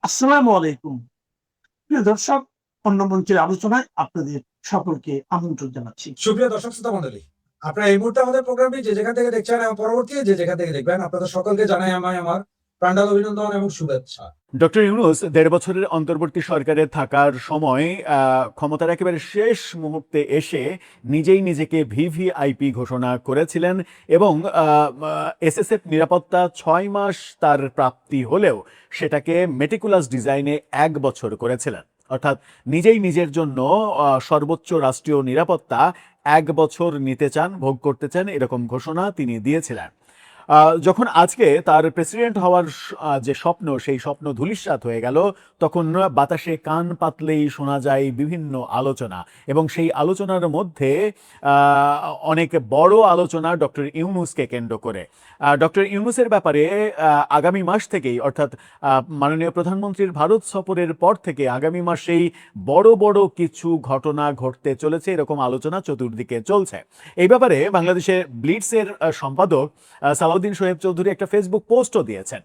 আসসালামু আলাইকুম। প্রিয় দর্শক, অন্য মঞ্চের আলোচনায় আপনাদের সকলকে আমন্ত্রণ জানাচ্ছি। সুপ্রিয় দর্শক শ্রোতা মন্ডলী, আপনারা এই মুহূর্তে আমাদের প্রোগ্রামটি যে যেখান থেকে দেখছেন এবং পরবর্তী যে যেখান থেকে দেখবেন, আপনাদের সকলকে জানাই আমার প্রাণঢাল অভিনন্দন এবং শুভেচ্ছা। ডক্টর ইউনূস ১.৫ বছরের অন্তর্বর্তী সরকারে থাকার সময় ক্ষমতার একেবারে শেষ মুহূর্তে এসে নিজেই নিজেকে ভিভিআইপি ঘোষণা করেছিলেন এবং এসএসএফ নিরাপত্তা ৬ মাস তার প্রাপ্তি হলেও সেটাকে মেটিকুলাস ডিজাইনে ১ বছর করেছিলেন। অর্থাৎ নিজেই নিজের জন্য সর্বোচ্চ রাষ্ট্রীয় নিরাপত্তা ১ বছর নিতে চান, ভোগ করতে চান, এরকম ঘোষণা তিনি দিয়েছিলেন। যখন আজকে তার প্রেসিডেন্ট হওয়ার যে স্বপ্ন, সেই স্বপ্ন ধূলিসাৎ হয়ে গেল, তখন বাতাসে কান পাতলেই শোনা যায় বিভিন্ন আলোচনা এবং সেই আলোচনার মধ্যে অনেক বড় আলোচনা ডক্টর ইউনূসকে কেন্দ্র করে। ডক্টর ইউনূসের ব্যাপারে আগামী মাস থেকেই, অর্থাৎ মাননীয় প্রধানমন্ত্রীর ভারত সফরের পর থেকে আগামী মাসেই বড় বড় কিছু ঘটনা ঘটতে চলেছে, এরকম আলোচনা চতুর্দিকে চলছে। এই ব্যাপারে বাংলাদেশের ব্লিটসের সম্পাদক সালাউদ্দিন শোয়েব চৌধুরী একটা ফেসবুক পোস্টও দিয়েছেন।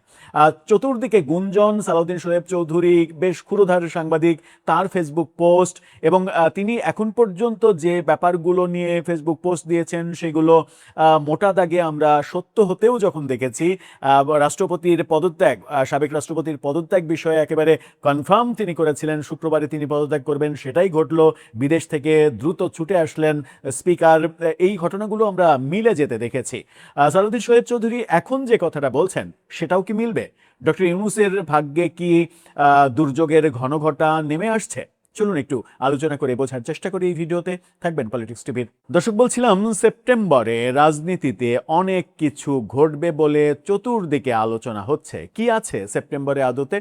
চতুর্দিকে গুঞ্জন, সালাউদ্দিন শোয়েব চৌধুরী বেশ ক্ষুরধার সাংবাদিক, তার ফেসবুক পোস্ট এবং তিনি এখন পর্যন্ত যে ব্যাপারগুলো নিয়ে ফেসবুক পোস্ট দিয়েছেন সেগুলো মোটা দাগে আমরা সত্য হতেও যখন দেখেছি। রাষ্ট্রপতির পদত্যাগ, সাবেক রাষ্ট্রপতির পদত্যাগ বিষয়ে একেবারে কনফার্ম তিনি করেছিলেন, শুক্রবারে তিনি পদত্যাগ করবেন, সেটাই ঘটলো। বিদেশ থেকে দ্রুত ছুটে আসলেন স্পিকার। এই ঘটনাগুলো আমরা মিলে যেতে দেখেছি। সালাউদ্দিন শোয়েব চৌধুরী এখন যে কথাটা বলছেন সেটাও কি মিলবে? ডক্টর ইউনূসের ভাগ্যে কি দুর্যোগের ঘনঘটা নেমে আসছে? চলুন একটু আলোচনা করে বোঝার চেষ্টা করি এই ভিডিওতে। থাকবেন পলিটিক্স টিভির দর্শক। বলছিলাম, সেপ্টেম্বরে রাজনীতিতে অনেক কিছু ঘটবে বলে চতুর্দিকে আলোচনা হচ্ছে। কি আছে সেপ্টেম্বরে আদতে?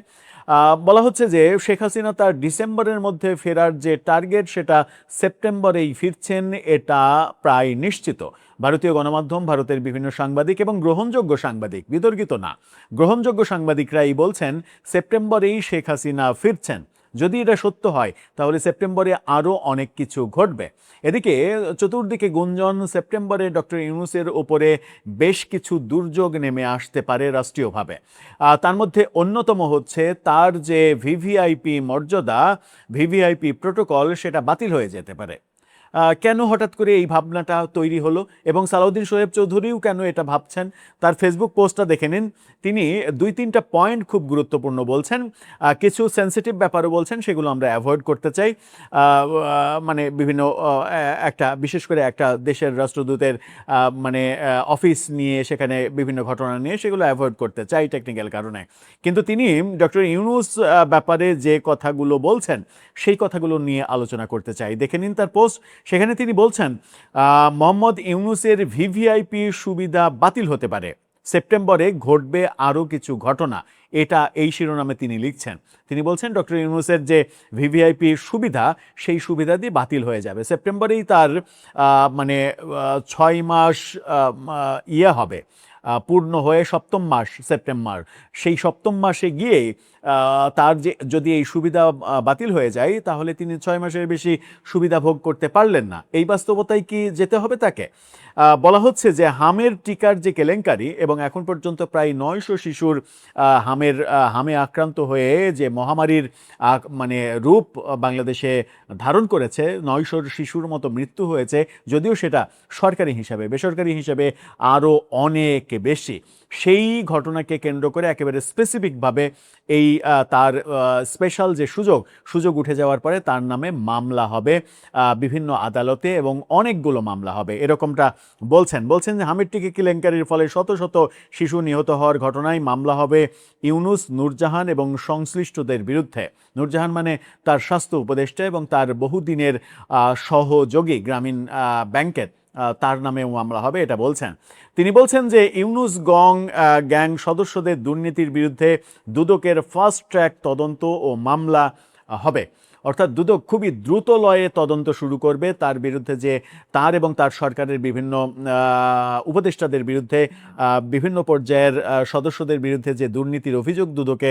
বলা হচ্ছে যে শেখ হাসিনা তার ডিসেম্বরের মধ্যে ফেরার যে টার্গেট, সেটা সেপ্টেম্বরেই ফিরছেন, এটা প্রায় নিশ্চিত। ভারতীয় গণমাধ্যম, ভারতের বিভিন্ন সাংবাদিক এবং গ্রহণযোগ্য সাংবাদিক, বিতর্কিত না, গ্রহণযোগ্য সাংবাদিকরাই বলছেন সেপ্টেম্বরেই শেখ হাসিনা ফিরছেন। যদি এটা সত্য হয় তাহলে সেপ্টেম্বরে আরও অনেক কিছু ঘটবে। এদিকে চতুর্দিকে গুঞ্জন, সেপ্টেম্বরে ডক্টর ইউনূসের ওপরে বেশ কিছু দুর্যোগ নেমে আসতে পারে রাষ্ট্রীয়ভাবে। তার মধ্যে অন্যতম হচ্ছে তার যে ভিভিআইপি মর্যাদা, ভিভিআইপি প্রোটোকল, সেটা বাতিল হয়ে যেতে পারে। কেন হঠাৎ করে এই ভাবনাটা তৈরি হলো এবং সালাউদ্দিন শোয়েব চৌধুরীও কেন এটা ভাবছেন? তার ফেসবুক পোস্টটা দেখে নিন। তিনি ২-৩টা পয়েন্ট খুব গুরুত্বপূর্ণ বলছেন। কিছু সেন্সিটিভ ব্যাপারও বলছেন, সেগুলো আমরা অ্যাভয়েড করতে চাই। মানে বিভিন্ন একটা, বিশেষ করে একটা দেশের রাষ্ট্রদূতের মানে অফিস নিয়ে, সেখানে বিভিন্ন ঘটনা নিয়ে, সেগুলো অ্যাভয়েড করতে চাই টেকনিক্যাল কারণে। কিন্তু তিনি ডক্টর ইউনূস ব্যাপারে যে কথাগুলো বলছেন সেই কথাগুলো নিয়ে আলোচনা করতে চাই। দেখে নিন তার পোস্ট। সেখানে তিনি বলছেন মোহাম্মদ ইউনূসের ভিভিআইপি সুবিধা বাতিল হতে পারে, সেপ্টেম্বরে ঘটবে আরও কিছু ঘটনা, এটা এই শিরোনামে তিনি লিখছেন। তিনি বলছেন ডক্টর ইউনূসের যে ভিভিআইপি সুবিধা, সেই সুবিধা দিয়ে বাতিল হয়ে যাবে। সেপ্টেম্বরেই তার মানে ৬ মাস হবে, পূর্ণ হয়ে ৭ম মাস সেপ্টেম্বর। সেই ৭ম মাসে গিয়ে তার যে যদি এই সুবিধা বাতিল হয়ে যায়, তাহলে তিনি ৬ মাসের বেশি সুবিধা ভোগ করতে পারলেন না। এই বাস্তবতায় কি যেতে হবে তাকে? বলা হচ্ছে যে হামের টিকার যে কেলেঙ্কারি, এবং এখন পর্যন্ত প্রায় ৯০০ শিশুর হামে আক্রান্ত হয়ে যে মহামারীর মানে রূপ বাংলাদেশে ধারণ করেছে, ৯০০ শিশুর মতো মৃত্যু হয়েছে, যদিও সেটা সরকারি হিসাবে, বেসরকারি হিসাবে আরও অনেক বেশি। সেই ঘটনাকে কেন্দ্র করে একেবারে স্পেসিফিকভাবে এই তার স্পেশাল যে সুযোগ উঠে যাওয়ার পরে তার নামে মামলা হবে বিভিন্ন আদালতে, এবং অনেকগুলো মামলা হবে, এরকমটা বলছেন যে হামিদ টিকা কেলেঙ্কারির ফলে শত শত শিশু নিহত হওয়ার ঘটনায় মামলা হবে ইউনূস, নূরজাহান এবং সংশ্লিষ্টদের বিরুদ্ধে। নূরজাহান মানে তার স্বাস্থ্য উপদেষ্টা এবং তার বহুদিনের সহযোগী গ্রামীণ ব্যাংকের, তার নামেও মামলা হবে, এটা বলছেন। তিনি বলছেন যে ইউনূস গ্যাং সদস্যদের দুর্নীতির বিরুদ্ধে দুদকের ফাস্ট ট্র্যাক তদন্ত ও মামলা হবে। অর্থাৎ দুদক খুবই দ্রুত লয়ে তদন্ত শুরু করবে তার বিরুদ্ধে, যে তার এবং তার সরকারের বিভিন্ন উপদেষ্টাদের বিরুদ্ধে, বিভিন্ন পর্যায়ের সদস্যদের বিরুদ্ধে যে দুর্নীতির অভিযোগ দুদকে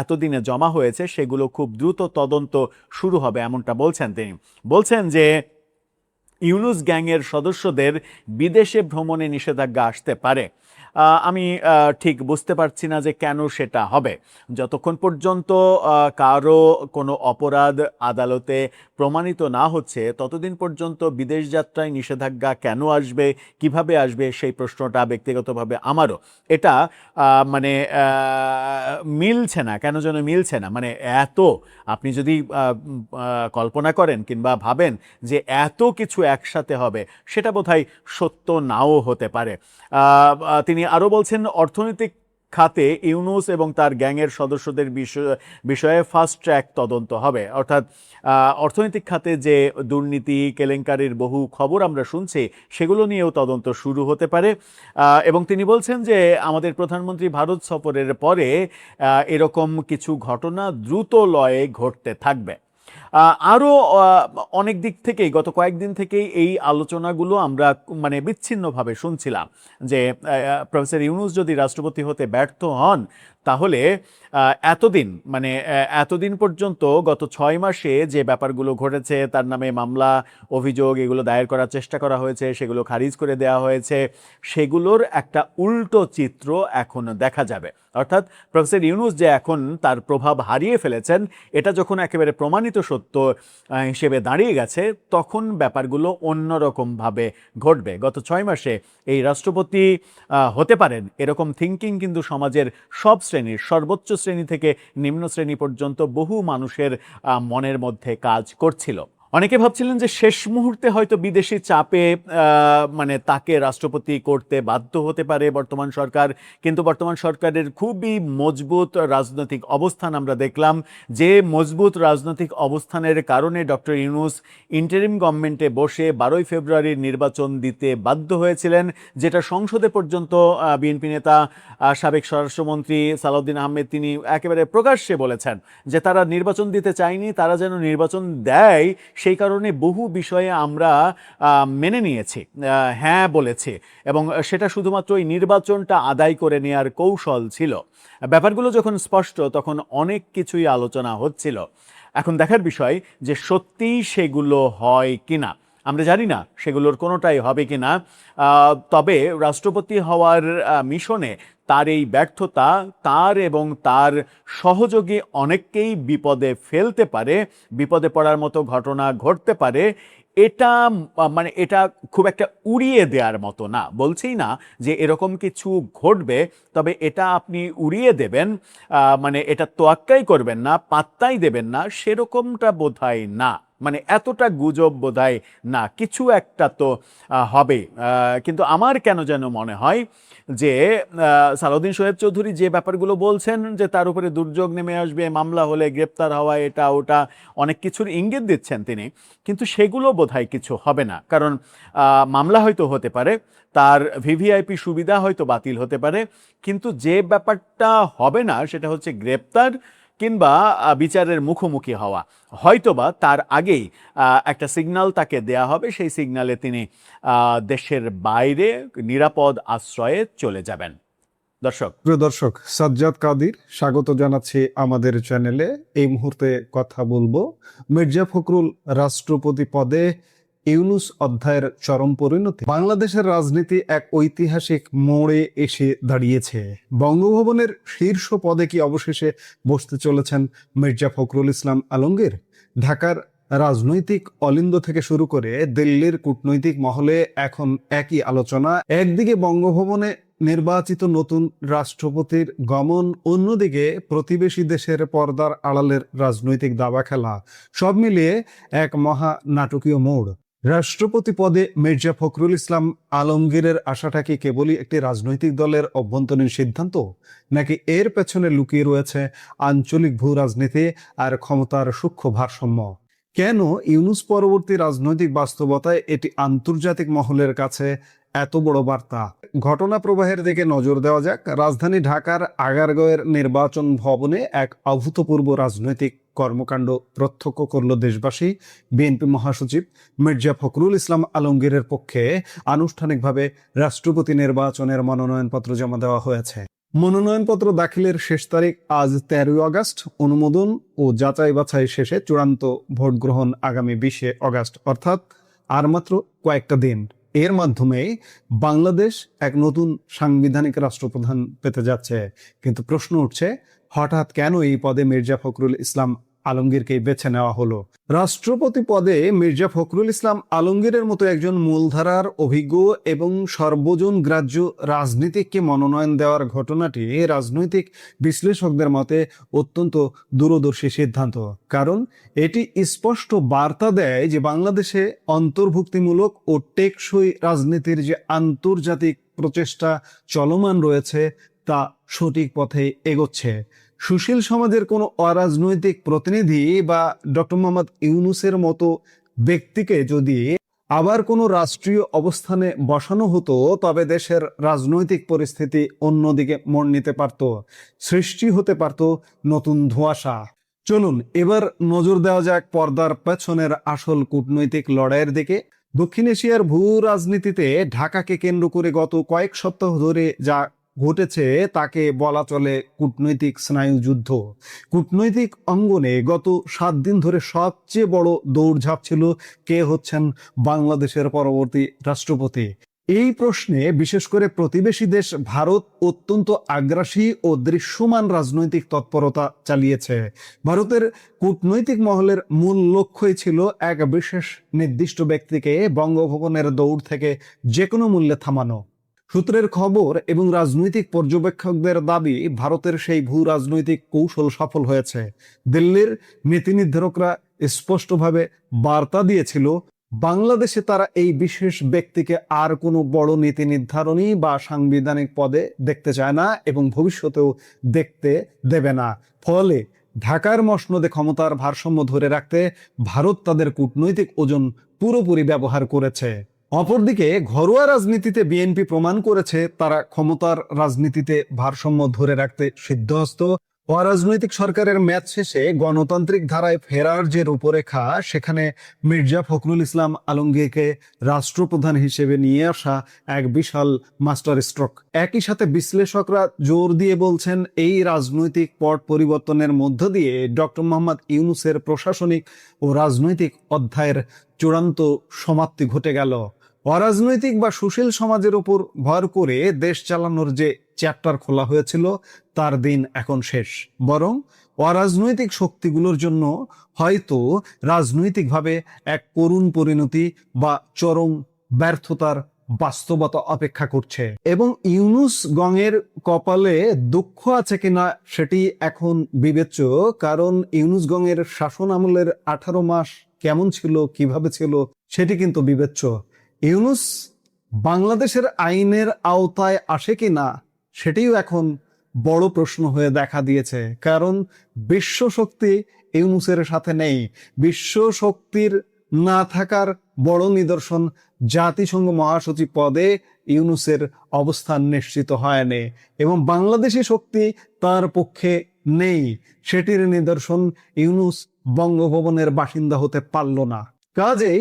এতদিনে জমা হয়েছে, সেগুলো খুব দ্রুত তদন্ত শুরু হবে, এমনটা বলছেন তিনি। বলছেন যে ইউনূস গ্যাংয়ের সদস্যদের বিদেশে ভ্রমণে নিষেধাজ্ঞা আসতে পারে। আমি ঠিক বুঝতে পারছি না যে কেন সেটা হবে। যতক্ষণ পর্যন্ত কারো কোনো অপরাধ আদালতে প্রমাণিত না হচ্ছে ততদিন পর্যন্ত বিদেশ যাত্রায় নিষেধাজ্ঞা কেন আসবে, কিভাবে আসবে, সেই প্রশ্নটা ব্যক্তিগতভাবে আমারও। এটা মানে মিলছে না, কেন যেন মিলছে না। মানে এত আপনি যদি কল্পনা করেন কিংবা ভাবেন যে এত কিছু একসাথে হবে, সেটা বোধহয় সত্য নাও হতে পারে। তিনি আরও বলছেন, অর্থনৈতিক খাতে ইউনূস এবং তার গ্যাংয়ের সদস্যদের বিষয়ে ফাস্ট ট্র্যাক তদন্ত হবে। অর্থাৎ অর্থনৈতিক খাতে যে দুর্নীতি কেলেঙ্কারির বহু খবর আমরা শুনছি, সেগুলো নিয়েও তদন্ত শুরু হতে পারে। এবং তিনি বলছেন যে আমাদের প্রধানমন্ত্রী ভারত সফরের পরে এরকম কিছু ঘটনা দ্রুত লয়ে ঘটতে থাকবে। আরও অনেক দিক থেকেই গত কয়েকদিন থেকেই এই আলোচনাগুলো আমরা মানে বিচ্ছিন্নভাবে শুনছিলাম যে প্রফেসর ইউনূস যদি রাষ্ট্রপতি হতে ব্যর্থ হন, তাহলে এতদিন পর্যন্ত গত 6 মাসে যে ব্যাপারগুলো ঘটেছে, তার নামে মামলা অভিযোগ এগুলো দায়ের করার চেষ্টা করা হয়েছে, সেগুলো খারিজ করে দেওয়া হয়েছে, সেগুলোর একটা উল্টো চিত্র এখন দেখা যাবে। অর্থাৎ প্রফেসর ইউনূস যে এখন তার প্রভাব হারিয়ে ফেলেছেন, এটা যখন একেবারে প্রমাণিত সত্য হিসেবে দাঁড়িয়ে গেছে, তখন ব্যাপারগুলো অন্যরকমভাবে ঘটবে। গত 6 মাসে এই রাষ্ট্রপতি হতে পারেন এরকম থিঙ্কিং কিন্তু সমাজের সব শ্রেণীর, সর্বোচ্চ শ্রেণী থেকে নিম্ন শ্রেণী পর্যন্ত বহু মানুষের মনের মধ্যে কাজ করছিল। অনেকে ভাবছিলেন যে শেষ মুহূর্তে হয়তো বিদেশি চাপে মানে তাকে রাষ্ট্রপতি করতে বাধ্য হতে পারে বর্তমান সরকার। কিন্তু বর্তমান সরকারের খুবই মজবুত রাজনৈতিক অবস্থান আমরা দেখলাম। যে মজবুত রাজনৈতিক অবস্থানের কারণে ডক্টর ইউনূস ইন্টারিম গভর্নমেন্টে বসে 12ই ফেব্রুয়ারির নির্বাচন দিতে বাধ্য হয়েছিলেন, যেটা সংসদে পর্যন্ত বিএনপি নেতা সাবেক স্বরাষ্ট্রমন্ত্রী সালাউদ্দিন আহমেদ তিনি একেবারে প্রকাশ্যে বলেছেন যে তারা নির্বাচন দিতে চায়নি, তারা যেন নির্বাচন দেয় সেই কারণে বহু বিষয়ে আমরা মেনে নিয়েছি, হ্যাঁ বলেছি, এবং সেটা শুধুমাত্র এই নির্বাচনটা আদায় করে নেওয়ার কৌশল ছিল। ব্যাপারগুলো যখন স্পষ্ট, তখন অনেক কিছুই আলোচনা হচ্ছিল। এখন দেখার বিষয় যে সত্যিই সেগুলো হয় কিনা। আমরা জানি না সেগুলোর কোনোটাই হবে কিনা। তবে রাষ্ট্রপতি হওয়ার মিশনে তার এই ব্যর্থতা তার এবং তার সহযোগী অনেককেই বিপদে ফেলতে পারে, বিপদে পড়ার মতো ঘটনা ঘটতে পারে। এটা মানে এটা খুব একটা উড়িয়ে দেওয়ার মতো না। বলছি না যে এরকম কিছু ঘটবে, তবে এটা আপনি উড়িয়ে দেবেন, মানে এটা তোয়াক্কাই করবেন না, পাত্তাই দেবেন না, সেরকমটা বোধহয় না। মানে এতটা গুজব বোধহয় না, কিছু একটা তো হবে। কিন্তু আমার কেন যেন মনে হয় যে সালাউদ্দিন শোয়েব চৌধুরী যে ব্যাপারগুলো বলছেন যে তার উপরে দুর্যোগ নেমে আসবে, মামলা হলে গ্রেপ্তার হওয়া, এটা ওটা অনেক কিছুর ইঙ্গিত দিচ্ছেন তিনি, কিন্তু সেগুলো বোধহয় কিছু হবে না। কারণ মামলা হয়তো হতে পারে, তার ভিভিআইপি সুবিধা হয়তো বাতিল হতে পারে, কিন্তু যে ব্যাপারটা হবে না সেটা হচ্ছে গ্রেপ্তার কিংবা বিচারের মুখোমুখি হওয়া। হয়তোবা তার আগেই একটা সিগন্যাল তাকে দেয়া হবে, সেই সিগন্যালে তিনি দেশের বাইরে নিরাপদ আশ্রয়ে চলে যাবেন। প্রিয় দর্শক, সাজ্জাদ কাদির স্বাগত জানাচ্ছি আমাদের চ্যানেলে। এই মুহূর্তে কথা বলবো মির্জা ফখরুল রাষ্ট্রপতি পদে ইউনূস অধ্যায়ের চরম পরিণতি। বাংলাদেশের রাজনীতি এক ঐতিহাসিক মোড়ে এসে দাঁড়িয়েছে। বঙ্গভবনের শীর্ষ পদে কি অবশেষে বসতে চলেছেন মির্জা ফখরুল ইসলাম আলমগীর? ঢাকার রাজনৈতিক অলিন্দ থেকে শুরু করে দিল্লির কূটনৈতিক মহলে এখন একই আলোচনা। একদিকে বঙ্গভবনে নির্বাচিত নতুন রাষ্ট্রপতির গমন, অন্যদিকে প্রতিবেশী দেশের পর্দার আড়ালের রাজনৈতিক দাবা খেলা, সব মিলিয়ে এক মহা নাটকীয় মোড়। রাষ্ট্রপতি পদে মির্জা ফখরুল ইসলাম আলমগীরের আশাটা কি কেবলই একটি রাজনৈতিক দলের অভ্যন্তরীণ সিদ্ধান্ত, নাকি এর পেছনে লুকিয়ে রয়েছে আঞ্চলিক ভূ রাজনীতি আর ক্ষমতার সূক্ষ্ম ভারসাম্য? কেন ইউনূস পরবর্তী রাজনৈতিক বাস্তবতায় এটি আন্তর্জাতিক মহলের কাছে এত বড় বার্তা? ঘটনা প্রবাহের দিকে নজর দেওয়া যাক। রাজধানী ঢাকার আগারগাঁওয়ের নির্বাচন ভবনে এক অভূতপূর্ব রাজনৈতিক কর্মকাণ্ড প্রত্যক্ষ করল দেশবাসী। বিএনপি মহাসচিব মির্জা ফখরুল ইসলাম আলমগীরের পক্ষে আনুষ্ঠানিকভাবে রাষ্ট্রপতি নির্বাচনের মনোনয়নপত্র জমা দেওয়া হয়েছে। মনোনয়নপত্র দাখিলের শেষ তারিখ আজ 13 আগস্ট। অনুমোদন ও যাচাই বাছাই শেষে চূড়ান্ত ভোট গ্রহণ আগামী 20 আগস্ট, অর্থাৎ আর মাত্র কয়েকটা দিন। এর মাধ্যমে বাংলাদেশ এক নতুন সাংবিধানিক রাষ্ট্রপ্রধান পেতে যাচ্ছে। কিন্তু প্রশ্ন উঠছে, হঠাৎ কেন এই পদে মির্জা ফখরুল ইসলাম আলমগীরকে বেছে নেওয়া হলো? রাষ্ট্রপতি পদে মির্জা ফখরুল ইসলাম আলমগীরের মতো একজন মূলধারার অভিজ্ঞ এবং সর্বজন গ্রাহ্য রাজনীতিককে মনোনয়ন দেওয়ার ঘটনাটি রাজনৈতিক বিশ্লেষকদের মতে অত্যন্ত দূরদর্শী সিদ্ধান্ত। কারণ এটি স্পষ্ট বার্তা দেয় যে বাংলাদেশে অন্তর্ভুক্তিমূলক ও টেকসই রাজনীতির যে আন্তর্জাতিক প্রচেষ্টা চলমান রয়েছে তা সঠিক পথে এগোচ্ছে। সুশীল সমাজের কোনো অরাজনৈতিক প্রতিনিধি বা ডক্টর মোহাম্মদ ইউনূসের মতো ব্যক্তিকে যদি আবার কোনো রাষ্ট্রীয় অবস্থানে বসানো হতো, তবে দেশের রাজনৈতিক পরিস্থিতি অন্যদিকে মোড় নিতে পারত, সৃষ্টি হতে পারত নতুন ধোঁয়াশা। চলুন এবার নজর দেওয়া যাক পর্দার পেছনের আসল কূটনৈতিক লড়াইয়ের দিকে। দক্ষিণ এশিয়ার ভূ রাজনীতিতে ঢাকাকে কেন্দ্র করে গত কয়েক সপ্তাহ ধরে যা ঘটেছে তাকে বলা চলে কূটনৈতিক স্নায়ুযুদ্ধ। কূটনৈতিক অঙ্গনে গত 7 দিন ধরে সবচেয়ে বড় দৌড়ঝাঁপ ছিল কে হচ্ছেন বাংলাদেশের পরবর্তী রাষ্ট্রপতি। এই প্রশ্নে বিশেষ করে প্রতিবেশী দেশ ভারত অত্যন্ত আগ্রাসী ও দৃশ্যমান রাজনৈতিক তৎপরতা চালিয়েছে। ভারতের কূটনৈতিক মহলের মূল লক্ষ্যই ছিল এক বিশেষ নির্দিষ্ট ব্যক্তিকে বঙ্গভবনের দৌড় থেকে যে কোনো মূল্যে থামানো। সূত্রের খবর এবং রাজনৈতিক পর্যবেক্ষকদের দাবি, ভারতের সেই ভূ রাজনৈতিক কৌশল সফল হয়েছে। দিল্লির নীতি নির্ধারকরা স্পষ্টভাবে বার্তা দিয়েছিল, বাংলাদেশে তারা এই বিশেষ ব্যক্তিকে আর কোনো বড় নীতি নির্ধারণী বা সাংবিধানিক পদে দেখতে চায় না এবং ভবিষ্যতেও দেখতে দেবে না। ফলে ঢাকার মসনদে ক্ষমতার ভারসাম্য ধরে রাখতে ভারত তাদের কূটনৈতিক ওজন পুরোপুরি ব্যবহার করেছে। অপরদিকে ঘরোয়া রাজনীতিতে বিএনপি প্রমাণ করেছে তারা ক্ষমতার রাজনীতিতে ভারসাম্য ধরে রাখতে সিদ্ধহস্ত। অরাজনৈতিক সরকারের ম্যাচ শেষে গণতান্ত্রিক ধারায় ফেরার যে রূপরেখা, সেখানে মির্জা ফখরুল ইসলাম আলমগীরকে রাষ্ট্রপ্রধান হিসেবে নিয়ে আসা এক বিশাল মাস্টার স্ট্রোক। একই সাথে বিশ্লেষকরা জোর দিয়ে বলছেন, এই রাজনৈতিক পট পরিবর্তনের মধ্য দিয়ে ডক্টর মোহাম্মদ ইউনূসের প্রশাসনিক ও রাজনৈতিক অধ্যায়ের চূড়ান্ত সমাপ্তি ঘটে গেল। অরাজনৈতিক বা সুশীল সমাজের উপর ভর করে দেশ চালানোর যে চ্যাপ্টার খোলা হয়েছিল তার দিন এখন শেষ। বরং অরাজনৈতিক শক্তিগুলোর জন্য হয়তো রাজনৈতিকভাবে এক করুণ পরিণতি বা চরম ব্যর্থতার বাস্তবতা অপেক্ষা করছে। এবং ইউনূস গঙের কপালে দুঃখ আছে কিনা সেটি এখন বিবেচ্য, কারণ ইউনূস গঙের শাসন আমলের 18 মাস কেমন ছিল, কিভাবে ছিল সেটি কিন্তু বিবেচ্য। ইউনূস বাংলাদেশের আইনের আওতায় আসে কিনা সেটিও এখন বড় প্রশ্ন হয়ে দেখা দিয়েছে, কারণ বিশ্ব শক্তি ইউনূসের সাথে নেই। বিশ্ব শক্তির না থাকার বড় নিদর্শন জাতিসংঘ মহাসচিব পদে ইউনূসের অবস্থান নিশ্চিত হয়নি এবং বাংলাদেশি শক্তি তার পক্ষে নেই, সেটির নিদর্শন ইউনূস বঙ্গভবনের বাসিন্দা হতে পারল না। কাজেই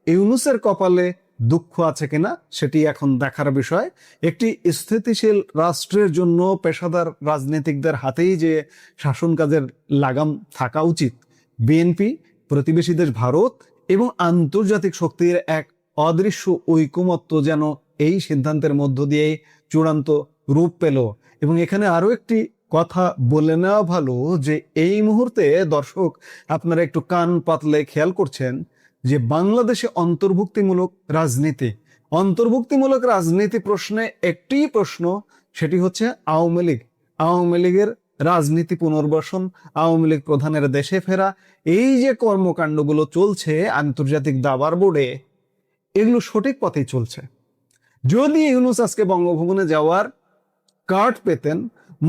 ইউনূসের কপালে দুঃখ আছে কিনা সেটি এখন দেখার বিষয়। একটি স্থিতিশীল রাষ্ট্রের জন্য পেশাদার রাজনীতিকদের হাতেই যে শাসন কাজের লাগাম থাকা উচিত। বিএনপি, প্রতিবেশী দেশ ভারত এবং আন্তর্জাতিক শক্তির এক অদৃশ্য ঐকমত্য যেন এই সিদ্ধান্তের মধ্য দিয়ে চূড়ান্ত রূপ পেল। এবং এখানে আরো একটি কথা বলে নেওয়া ভালো যে এই মুহূর্তে দর্শক আপনারা একটু কান পাতলে খেয়াল করছেন যে বাংলাদেশে অন্তর্ভুক্তিমূলক রাজনীতি প্রশ্নে একটি প্রশ্ন, সেটি হচ্ছে আওয়ামী লীগের রাজনীতি পুনর্বাসন, আওয়ামী লীগ প্রধানের দেশে ফেরা। এই যে কর্মকাণ্ডগুলো চলছে আন্তর্জাতিক দাবার বোর্ডে, এগুলো সঠিক পথেই চলছে। যদি ইউনূস আজকে বঙ্গভবনে যাওয়ার কার্ড পেতেন,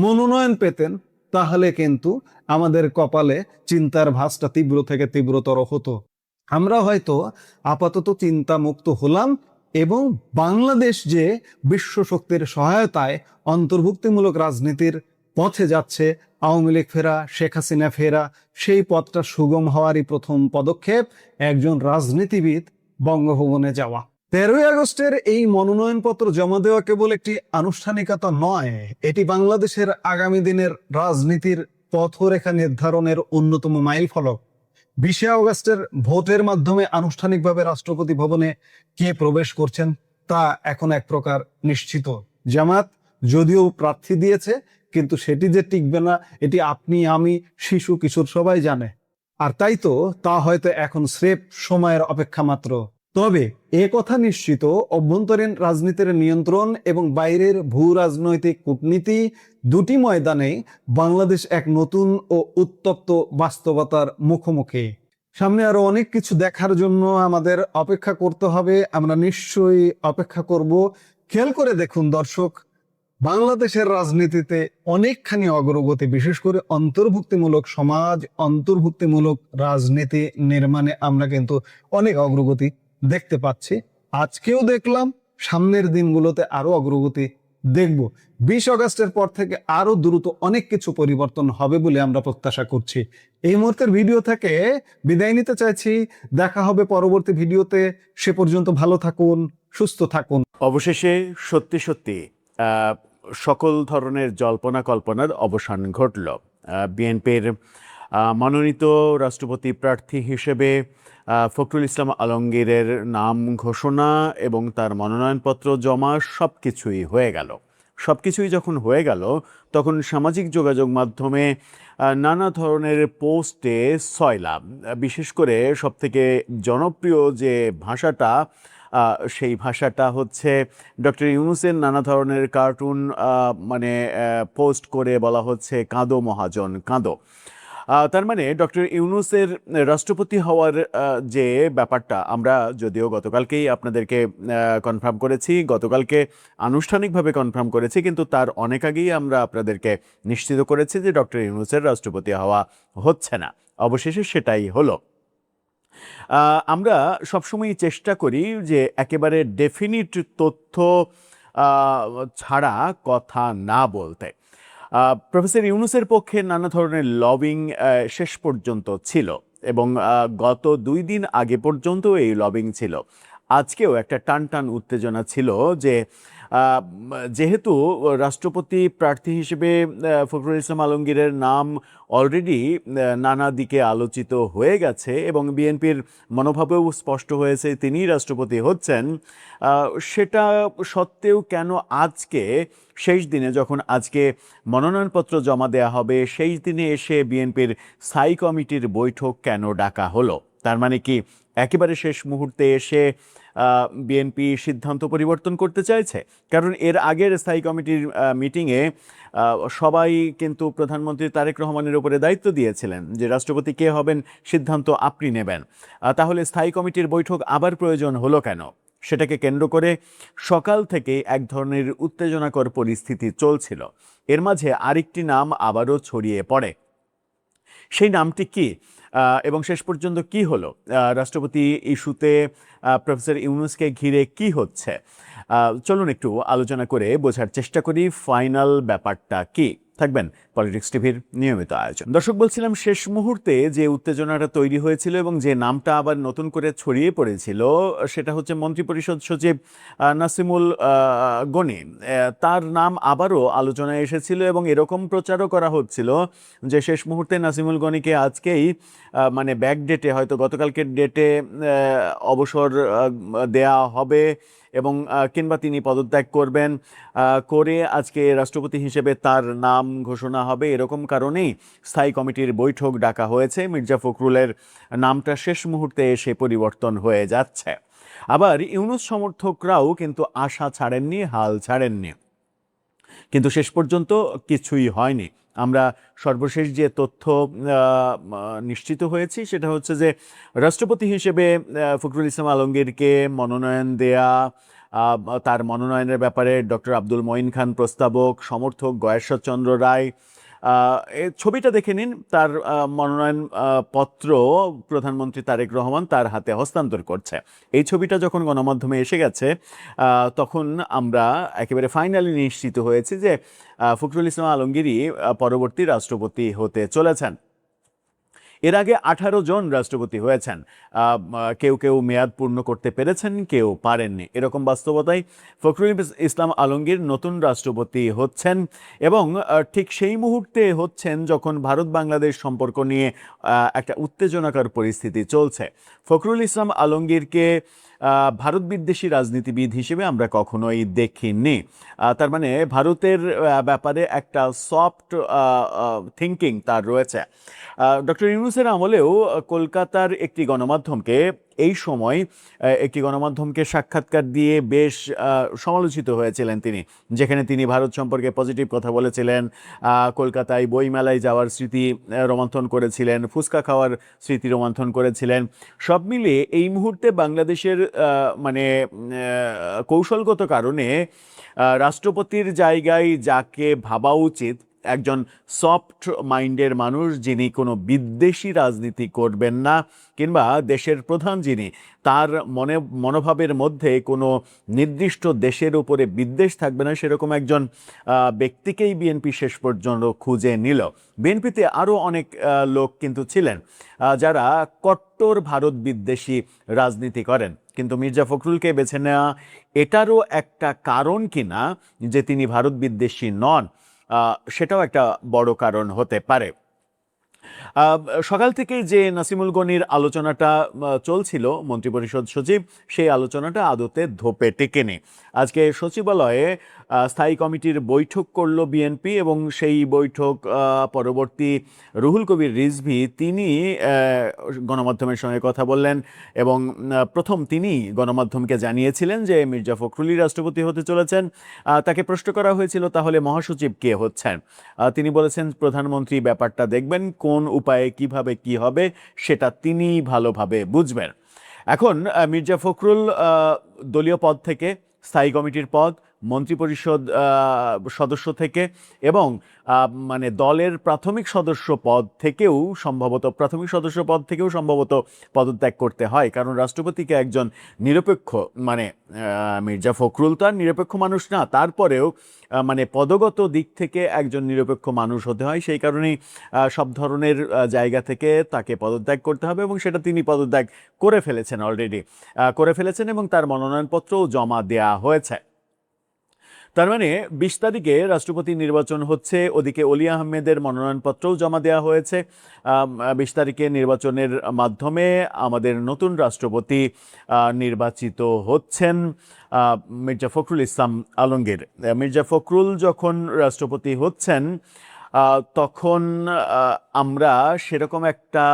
মনোনয়ন পেতেন, তাহলে কিন্তু আমাদের কপালে চিন্তার ভাঁজটা তীব্র থেকে তীব্রতর হতো। আমরা হয়তো আপাতত চিন্তা মুক্ত হলাম এবং বাংলাদেশ যে বিশ্ব শক্তির সহায়তায় অন্তর্ভুক্তিমূলক রাজনীতির পথে যাচ্ছে, আওয়ামী লীগ ফেরা, শেখ হাসিনা ফেরা, সেই পথটা সুগম হওয়ারই প্রথম পদক্ষেপ একজন রাজনীতিবিদ বঙ্গভবনে যাওয়া। 13ই আগস্টের এই মনোনয়নপত্র জমা দেওয়া কেবল একটি আনুষ্ঠানিকতা নয়, এটি বাংলাদেশের আগামী দিনের রাজনীতির পথরেখা নির্ধারণের অন্যতম মাইল ফলক। 20 আগস্টের ভোটের মাধ্যমে আনুষ্ঠানিকভাবে রাষ্ট্রপতি ভবনে কে প্রবেশ করছেন তা এখন এক প্রকার নিশ্চিত। জামাত যদিও প্রার্থী দিয়েছে, কিন্তু সেটি যে টিকবে না এটি আপনি, আমি, শিশু, কিশোর সবাই জানে। আর তাই তো তা হয়তো এখন স্রেফ সময়ের অপেক্ষা মাত্র। তবে এ কথা নিশ্চিত, অভ্যন্তরীণ রাজনীতির নিয়ন্ত্রণ এবং বাইরের ভূ রাজনৈতিক কূটনীতি দুটি ময়দানে বাংলাদেশ এক নতুন ও উত্তপ্ত বাস্তবতার মুখোমুখি। সামনে আরো অনেক কিছু দেখার জন্য আমাদের অপেক্ষা করতে হবে। আমরা নিশ্চয়ই অপেক্ষা করব। খেয়াল করে দেখুন দর্শক, বাংলাদেশের রাজনীতিতে অনেকখানি অগ্রগতি, বিশেষ করে অন্তর্ভুক্তিমূলক সমাজ, অন্তর্ভুক্তিমূলক রাজনীতি নির্মাণে আমরা কিন্তু অনেক অগ্রগতি দেখতে পাচ্ছি। আজকেও দেখলাম, সামনের দিনগুলোতে আরো অগ্রগতি দেখব। 20 আগস্টের পর থেকে আরো দ্রুত অনেক কিছু পরিবর্তন হবে বলে আমরা প্রত্যাশা করছি। এই মুহূর্তের ভিডিও থেকে বিদায় নিতে চাইছি। দেখা হবে পরবর্তী ভিডিওতে। সে পর্যন্ত ভালো থাকুন, সুস্থ থাকুন। অবশেষে সত্যি সত্যি সকল ধরনের জল্পনা কল্পনার অবসান ঘটল। বিএনপির মনোনীত রাষ্ট্রপতি প্রার্থী হিসেবে ফখরুল ইসলাম আলমগীরের নাম ঘোষণা এবং তার মনোনয়নপত্র জমা সবকিছুই হয়ে গেল। সবকিছুই যখন হয়ে গেল, তখন সামাজিক যোগাযোগ মাধ্যমে নানা ধরনের পোস্টে সয়লাব, বিশেষ করে সবথেকে জনপ্রিয় যে ভাষাটা, সেই ভাষাটা হচ্ছে ডক্টর ইউনূসের নানা ধরনের কার্টুন মানে পোস্ট করে বলা হচ্ছে কাঁদো মহাজন কাঁদো। তার মানে ডক্টর ইউনূসের রাষ্ট্রপতি হওয়ার যে ব্যাপারটা, আমরা যদিও গতকালকেই আপনাদেরকে কনফার্ম করেছি, গতকালকে আনুষ্ঠানিকভাবে কনফার্ম করেছি, কিন্তু তার অনেক আগেই আমরা আপনাদেরকে নিশ্চিত করেছি যে ডক্টর ইউনূসের রাষ্ট্রপতি হওয়া হচ্ছে না। অবশেষে সেটাই হলো। আমরা সবসময় চেষ্টা করি যে একেবারে ডেফিনিট তথ্য ছাড়া কথা না বলতে। প্রফেসর ইউনূসের পক্ষে নানা ধরনের লবিং শেষ পর্যন্ত ছিল এবং গত 2 দিন আগে পর্যন্ত এই লবিং ছিল। আজকেও একটা টান উত্তেজনা ছিল যে যেহেতু রাষ্ট্রপতি প্রার্থী হিসেবে ফখরুল ইসলাম আলমগীরের নাম অলরেডি নানা দিকে আলোচিত হয়ে গেছে এবং বিএনপির মনোভাবেও স্পষ্ট হয়েছে তিনিই রাষ্ট্রপতি হচ্ছেন, সেটা সত্ত্বেও কেন আজকে শেষ দিনে, যখন আজকে মনোনয়নপত্র জমা দেওয়া হবে, সেই দিনে এসে বিএনপির স্থায়ী কমিটির বৈঠক কেন ডাকা হলো? তার মানে কি একেবারে শেষ মুহূর্তে এসে বিএনপি সিদ্ধান্ত পরিবর্তন করতে চাইছে? কারণ এর আগের স্থায়ী কমিটির মিটিংয়ে সবাই কিন্তু প্রধানমন্ত্রী তারেক রহমানের উপরে দায়িত্ব দিয়েছিলেন যে রাষ্ট্রপতি কে হবেন সিদ্ধান্ত আপনি নেবেন। তাহলে স্থায়ী কমিটির বৈঠক আবার প্রয়োজন হলো কেন? সেটাকে কেন্দ্র করে সকাল থেকে এক ধরনের উত্তেজনাকর পরিস্থিতি চলছিল। এর মাঝে আরেকটি নাম আবারও ছড়িয়ে পড়ে। সেই নামটি কি এবং শেষ পর্যন্ত কি হলো? রাষ্ট্রপতি ইস্যুতে প্রফেসর ইউনূসকে ঘিরে কি হচ্ছে? চলুন একটু আলোচনা করে বোঝার চেষ্টা করি ফাইনাল ব্যাপারটা কি। থাকবেন পলিটিক্স টিভির নিয়মিত আয়োজন। দর্শক, বলছিলাম শেষ মুহূর্তে যে উত্তেজনাটা তৈরি হয়েছিল এবং যে নামটা আবার নতুন করে ছড়িয়ে পড়েছিল, সেটা হচ্ছে মন্ত্রিপরিষদ সচিব নাসিমুল গনি। তার নাম আবারও আলোচনায় এসেছিল এবং এরকম প্রচারও করা হচ্ছিল যে শেষ মুহূর্তে নাসিমুল গনিকে আজকেই মানে ব্যাক ডেটে, হয়তো গতকালকের ডেটে অবসর দেয়া হবে এবং কিংবা তিনি পদত্যাগ করবেন, করে আজকে রাষ্ট্রপতি হিসেবে তার নাম ঘোষণা হবে। এরকম কারণেই স্থায়ী কমিটির বৈঠক ডাকা হয়েছে। মির্জা ফখরুলের নামটা শেষ মুহূর্তে এসে পরিবর্তন হয়ে যাচ্ছে। আবার ইউনূস সমর্থকরাও কিন্তু আশা ছাড়েননি, হাল ছাড়েননি, কিন্তু শেষ পর্যন্ত কিছুই হয়নি। আমরা সর্বশেষ যে তথ্য নিশ্চিত হয়েছি সেটা হচ্ছে যে রাষ্ট্রপতি হিসেবে ফখরুল ইসলাম আলমগীরকে মনোনয়ন দেয়া, তার মনোনয়নের ব্যাপারে ডক্টর আব্দুল মঈন খান প্রস্তাবক, সমর্থক গয়েশ্বর চন্দ্র রায়। এই ছবিটা দেখে নিন, তার মনোনয়ন পত্র প্রধানমন্ত্রী তারেক রহমান তার হাতে হস্তান্তর করছে। এই ছবিটা যখন গণমাধ্যমে এসে গেছে, তখন আমরা একেবারে ফাইনালি নিশ্চিত হয়েছি যে ফখরুল ইসলাম আলমগীরই পরবর্তী রাষ্ট্রপতি হতে চলেছেন। এর আগে 18 জন রাষ্ট্রপতি হয়েছেন। কেউ কেউ মেয়াদ পূর্ণ করতে পেরেছেন, কেউ পারেননি। এরকম বাস্তবতায় ফখরুল ইসলাম আলমগীর নতুন রাষ্ট্রপতি হচ্ছেন এবং ঠিক সেই মুহূর্তে হচ্ছেন যখন ভারত বাংলাদেশ সম্পর্ক নিয়ে একটা উত্তেজনাকর পরিস্থিতি চলছে। ফখরুল ইসলাম আলমগীরকে ভারত বিদ্বেষী রাজনীতিবিদ হিসেবে আমরা কখনোই দেখিনি। তার মানে ভারতের ব্যাপারে একটা সফট থিঙ্কিং তার রয়েছে। ডক্টর ইউনূসের আমলেও কলকাতার একটি গণমাধ্যমকে এই সময় একটি গণমাধ্যমকে সাক্ষাৎকার দিয়ে বেশ সমালোচিত হয়েছিলেন তিনি, যেখানে তিনি ভারত সম্পর্কে পজিটিভ কথা বলেছিলেন, কলকাতায় বইমেলায় যাওয়ার স্মৃতি রোমন্থন করেছিলেন, ফুচকা খাওয়ার স্মৃতি রোমন্থন করেছিলেন। সব মিলিয়ে এই মুহূর্তে বাংলাদেশের মানে কৌশলগত কারণে রাষ্ট্রপতির জায়গায় যাকে ভাবা উচিত, একজন সফট মাইন্ডের মানুষ যিনি কোনো বিদ্বেষী রাজনীতি করবেন না, কিংবা দেশের প্রধান যিনি, তার মনোভাবের মধ্যে কোনো নির্দিষ্ট দেশের উপরে বিদ্বেষ থাকবে না, সেরকম একজন ব্যক্তিকেই বিএনপি শেষ পর্যন্ত খুঁজে নিল। বিএনপিতে আরও অনেক লোক কিন্তু ছিলেন যারা কট্টর ভারত বিদ্বেষী রাজনীতি করেন, কিন্তু মির্জা ফখরুলকে বেছে নেওয়া এটারও একটা কারণ কিনা যে তিনি ভারত বিদ্বেষী নন, সেটাও একটা বড় কারণ হতে পারে। সকাল থেকে যে নাসিমুল গনির আলোচনাটা চলছিল মন্ত্রিপরিষদ সচিব, সেই আলোচনাটা আদতে ধোপে টেকেনি। আজকে সচিবালয়ে স্থায়ী কমিটির বৈঠক করলো বিএনপি এবং সেই বৈঠক পরবর্তী রুহুল কবির রিজভী তিনি গণমাধ্যমের সঙ্গে কথা বললেন এবং প্রথম তিনি গণমাধ্যমকে জানিয়েছিলেন যে মির্জা ফখরুলই রাষ্ট্রপতি হতে চলেছেন। তাকে প্রশ্ন করা হয়েছিল তাহলে মহাসচিব কে হচ্ছেন, তিনি বলেছেন প্রধানমন্ত্রী ব্যাপারটা দেখবেন, কোন উপায়ে কিভাবে কি হবে সেটা তিনি ভালোভাবে বুঝবেন। এখন মির্জা ফখরুল দলীয় পদ থেকে, স্থায়ী কমিটির পদ, মন্ত্রিপরিষদ সদস্য থেকে এবং মানে দলের প্রাথমিক সদস্য পদ থেকেও সম্ভবত পদত্যাগ করতে হয়, কারণ রাষ্ট্রপতিকে একজন নিরপেক্ষ, মানে মির্জা ফখরুল তো আর নিরপেক্ষ মানুষ না, তারপরেও মানে পদগত দিক থেকে একজন নিরপেক্ষ মানুষ হতে হয়। সেই কারণেই সব ধরনের জায়গা থেকে তাকে পদত্যাগ করতে হবে এবং সেটা তিনি পদত্যাগ করে ফেলেছেন, অলরেডি করে ফেলেছেন এবং তার মনোনয়নপত্রও জমা দেওয়া হয়েছে। তার মানে 20 তারিখে রাষ্ট্রপতি নির্বাচন হচ্ছে, ওদিকে অলি আহমেদের মনোনয়নপত্রও জমা দেওয়া হয়েছে। 20 তারিখে নির্বাচনের মাধ্যমে আমাদের নতুন রাষ্ট্রপতি নির্বাচিত হচ্ছেন মির্জা ফখরুল ইসলাম আলমগীর। মির্জা ফখরুল যখন রাষ্ট্রপতি হচ্ছেন তখন আমরা সেরকম একটা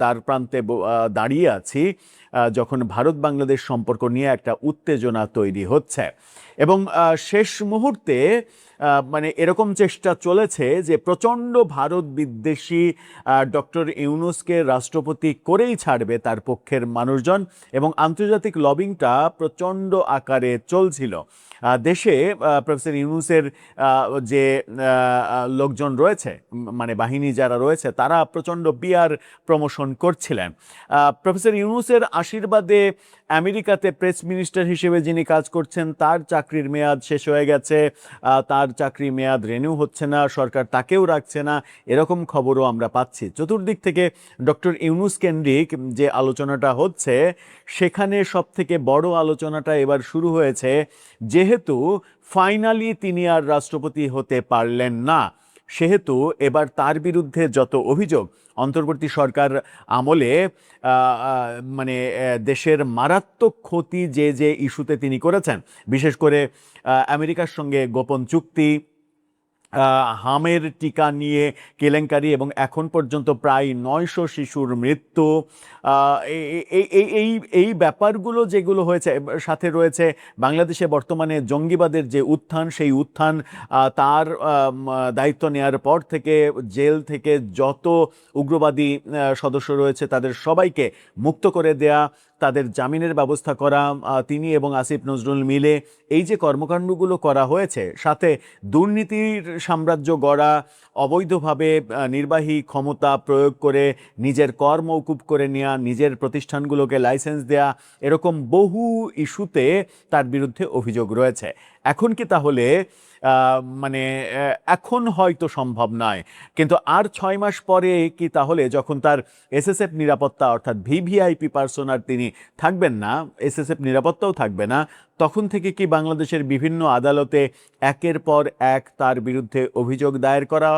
দ্বার প্রান্তে দাঁড়িয়ে আছি যখন ভারত বাংলাদেশ সম্পর্ক নিয়ে একটা উত্তেজনা তৈরি হচ্ছে এবং শেষ মুহূর্তে মানে এরকম চেষ্টা চলেছে যে প্রচণ্ড ভারত বিদ্বেষী ডক্টর ইউনূসকে রাষ্ট্রপতি করেই ছাড়বে তার পক্ষের মানুষজন, এবং আন্তর্জাতিক লবিংটা প্রচণ্ড আকারে চলছিল। দেশে প্রফেসর ইউনূসের যে লোকজন রয়েছে, মানে বাহিনী যারা রয়েছে, তারা প্রচণ্ড পিআর প্রমোশন করছিলেন। প্রফেসর ইউনূসের আশীর্বাদে আমেরিকাতে প্রেস মিনিস্টার হিসেবে যিনি কাজ করছেন তার চাকরির মেয়াদ শেষ হয়ে গেছে, তার চাকরি মেয়াদ রিনিউ হচ্ছে না, সরকার তাকেও রাখছে না, এরকম খবরও আমরা পাচ্ছি। চতুর্দিক থেকে ডক্টর ইউনূস কেন্দ্রিক যে আলোচনাটা হচ্ছে, সেখানে সবথেকে বড় আলোচনাটা এবার শুরু হয়েছে যেহেতু ফাইনালি তিনি আর রাষ্ট্রপতি হতে পারলেন না, সেহেতু এবার তার বিরুদ্ধে যত অভিযোগ অন্তর্বর্তী সরকার আমলে মানে দেশের মারাত্মক ক্ষতি যে ইস্যুতে তিনি করেছেন, বিশেষ করে আমেরিকার সঙ্গে গোপন চুক্তি, হামের টিকা নিয়ে কেলেঙ্কারি এবং এখন পর্যন্ত প্রায় 900 শিশুর মৃত্যু, এই ব্যাপারগুলো যেগুলো হয়েছে, সাথে রয়েছে বাংলাদেশে বর্তমানে জঙ্গিবাদের যে উত্থান, সেই উত্থান তার দায়িত্ব নেওয়ার পর থেকে জেল থেকে যত উগ্রবাদী সদস্য রয়েছে তাদের সবাইকে মুক্ত করে দেয়া, তাদের জামিনের ব্যবস্থা করা, তিনি এবং আসিফ নজরুল মিলে এই যে কর্মকাণ্ডগুলো করা হয়েছে, সাথে দুর্নীতির সাম্রাজ্য গড়া, অবৈধভাবে নির্বাহী ক্ষমতা প্রয়োগ করে নিজের কর মওকুফ করে নেওয়া, নিজের প্রতিষ্ঠানগুলোকে লাইসেন্স দেয়া, এরকম বহু ইস্যুতে তার বিরুদ্ধে অভিযোগ রয়েছে। এখন কি তাহলে মানে এখন হয়তো সম্ভব নয়, কিন্তু আর 6 মাস পরে কি তাহলে, যখন তার এসএসএফ নিরাপত্তা অর্থাৎ ভিভিআইপি পার্সোনার তিনি থাকবেন না, এসএসএফ নিরাপত্তাও থাকবে না, তখন থেকে কি বাংলাদেশের বিভিন্ন আদালতে একের পর এক তার বিরুদ্ধে অভিযোগ দায়ের করা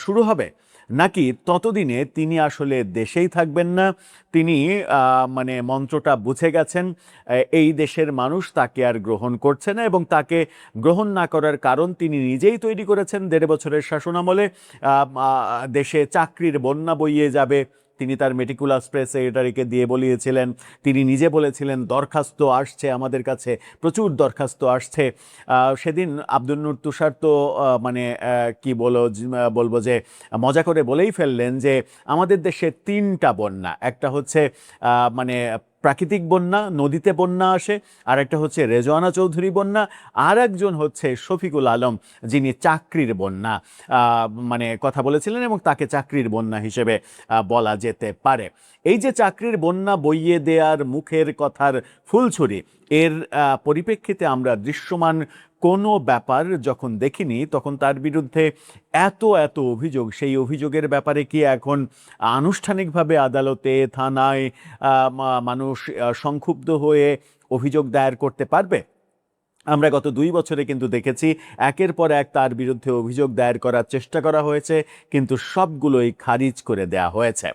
শুরু হবে? নাকি ততদিনে তিনি আসলে দেশেই থাকবেন না, তিনি মানে মন্ত্রটা বুঝে গেছেন, এই দেশের মানুষ তাকে আর গ্রহণ করছে না, এবং তাকে গ্রহণ না করার কারণ তিনি নিজেই তৈরি করেছেন। 1.5 বছরের শাসনামলে দেশে চাকরির বন্যা বইয়ে যাবে, তিনি তার মেটিকুলাস প্রেস সেক্রেটারিকে দিয়ে বলিয়েছিলেন, তিনি নিজে বলেছিলেন দরখাস্ত আসছে আমাদের কাছে, প্রচুর দরখাস্ত আসছে। সেদিন আব্দুল নূর তুষার তো মানে কি বলবো যে মজা করে বলেই ফেললেন যে আমাদের দেশে 3টা বন্যা, একটা হচ্ছে মানে প্রাকৃতিক বন্যা, নদীতে বন্যা আসে, আর একটা হচ্ছে রেজওয়ানা চৌধুরী বন্যা, আর একজন হচ্ছে শফিকুল আলম, যিনি চাকরির বন্যা মানে কথা বলেছিলেন, এবং তাকে চাকরির বন্যা হিসেবে বলা যেতে পারে। এই যে চাকরির বন্যা বইয়ে দেওয়ার মুখের কথার ফুলছড়ি, এর পরিপ্রেক্ষিতে আমরা দৃশ্যমান কোনো ব্যাপার যখন দেখিনি, তখন তার বিরুদ্ধে এত এত অভিযোগ, সেই অভিযোগের ব্যাপারে কি এখন আনুষ্ঠানিকভাবে আদালতে, থানায় মানুষ সংক্ষুব্ধ হয়ে অভিযোগ দায়ের করতে পারবে? আমরা গত 2 বছরে কিন্তু দেখেছি একের পর এক তার বিরুদ্ধে অভিযোগ দায়ের করার চেষ্টা করা হয়েছে, কিন্তু সবগুলোই খারিজ করে দেয়া হয়েছে।